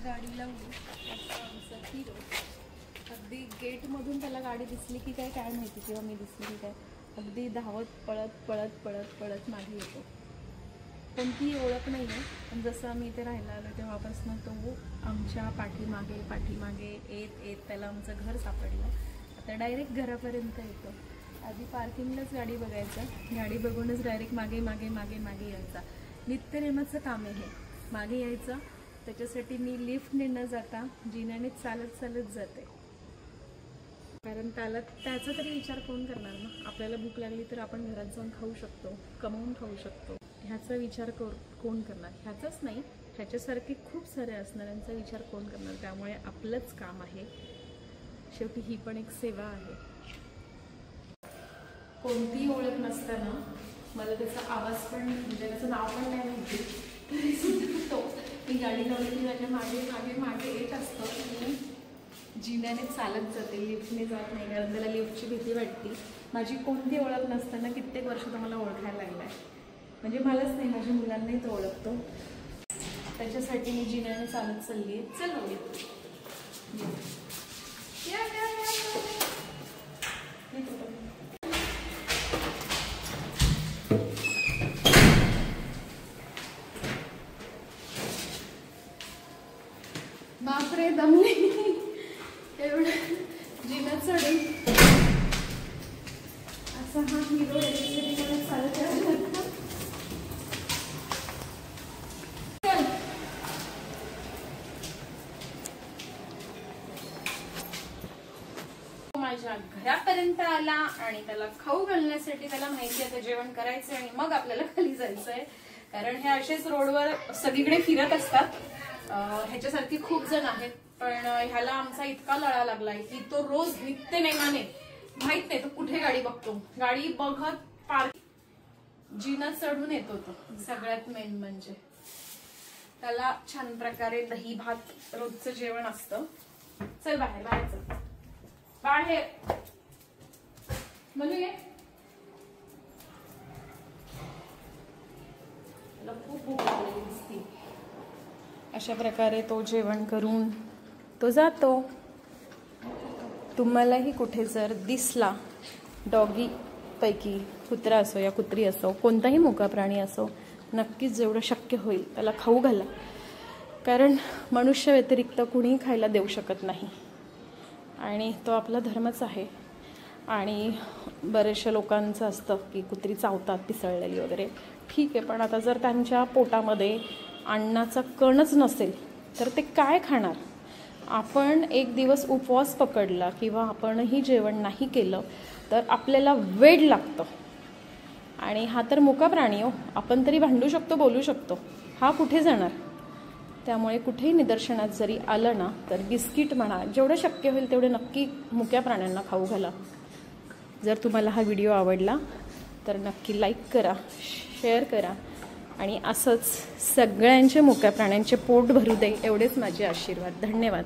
गाडीला आमचा हिरो अगदी गेटमधून त्याला गाडी दिसली की काय काय माहिती, किंवा मी दिसली की काय, अगदी धावत पळत पळत पळत पळत मागे येतो. कोणतीही ओळख नाही आहे, पण जसं आम्ही इथे राहायला आलो तेव्हापासून तो आमच्या पाठीमागे पाठीमागे येत येत त्याला आमचं घर सापडलं. आता डायरेक्ट घरापर्यंत येतो. आधी पार्किंगलाच गाडी बघायचं, गाडी बघूनच डायरेक्ट मागे मागे मागे मागे यायचा. नित्यनेमाचं काम आहे हे, मागे यायचं. त्याच्यासाठी मी लिफ्टने न जाता जिन्याने चालत चालत जाते, कारण त्याचा तरी विचार कोण करणार ना. आपल्याला भूक लागली तर आपण घरात जाऊन खाऊ शकतो, कमवून खाऊ शकतो. ह्याचा विचार कोण करणार? ह्याचाच नाही, ह्याच्यासारखे खूप सारे असणाऱ्यांचा विचार कोण करणार. त्यामुळे आपलंच काम आहे, शेवटी ही पण एक सेवा आहे. कोणतीही ओळख नसताना मला त्याचा आवाज पण, म्हणजे त्याचं नाव पण नाही माहिती, तरी सुद्धा तो मी गाडी लावली की त्याच्या मागे मागे मागे येत असतो. मी जिन्याने चालत जाते, लिफ्टने जात नाही, कारण त्याला लिफ्टची भीती वाटते. माझी कोणती ओळख नसताना कित्येक वर्ष तो मला ओळखायला लागला आहे. म्हणजे मलाच नाही, माझ्या मुलांनाही तो ओळखतो. त्याच्यासाठी मी जिन्याने चालत चालली आहे. चल बापरे, दमले एवढं जिना चढून. असा हा हिरो याच्यासाठी चालत राहतो. माझ्या घरापर्यंत आला आणि त्याला खाऊ घालण्यासाठी त्याला माहिती आहे जेवण करायचं आणि मग आपल्याला खाली जायचंय. कारण हे असेच रोडवर सगळीकडे फिरत असतात. ह्याच्यासारखी खूप जण आहेत, पण ह्याला आमचा इतका लळा लागलाय की तो रोज नित्य नेमाने, माहित नाही तो कुठे गाडी बघतो, गाडी बघत पार्क जिना चढून येतो. तो सगळ्यात मेन म्हणजे त्याला छान प्रकारे दही भात रोजचं जेवण असतं. चल बाहेर बाहेर चल बाहेर म्हणू ये. खूप भूक लागलेली दिसते. अशा प्रकारे तो जेवण करून तो जातो. तुम्हालाही कुठे जर दिसला डॉगी पैकी, कुत्रा असो या कुत्री असो, कोणताही मुका प्राणी असो, नक्कीच जेवढं शक्य होईल त्याला खाऊ घाला. कारण मनुष्य व्यतिरिक्त कुणीही खायला देऊ शकत नाही आणि तो आपला धर्मच आहे. आणि बरेचशा लोकांचं असतं की कुत्री चावतात पिसळलेली वगैरे, ठीक आहे, पण आता जर त्यांच्या पोटामध्ये अन्नाचा कणच नसेल तर ते काय खाणार? आपण एक दिवस उपवास पकडला किंवा आपणही जेवण नाही केलं तर आपल्याला वेड लागतं. आणि हा तर मुका प्राणी हो, आपण तरी भांडू शकतो, बोलू शकतो, हा कुठे जाणार? त्यामुळे कुठेही निदर्शनात जरी आलं ना तर बिस्किट म्हणा, जेवढं शक्य होईल तेवढे नक्की मुक्या प्राण्यांना खाऊ घाला. जर तुम्हाला हा व्हिडिओ आवडला तर नक्की लाईक करा, शेअर करा आणि असंच सगळ्यांचे मुक्या प्राण्यांचे पोट भरू दे एवढेच माझे आशीर्वाद. धन्यवाद.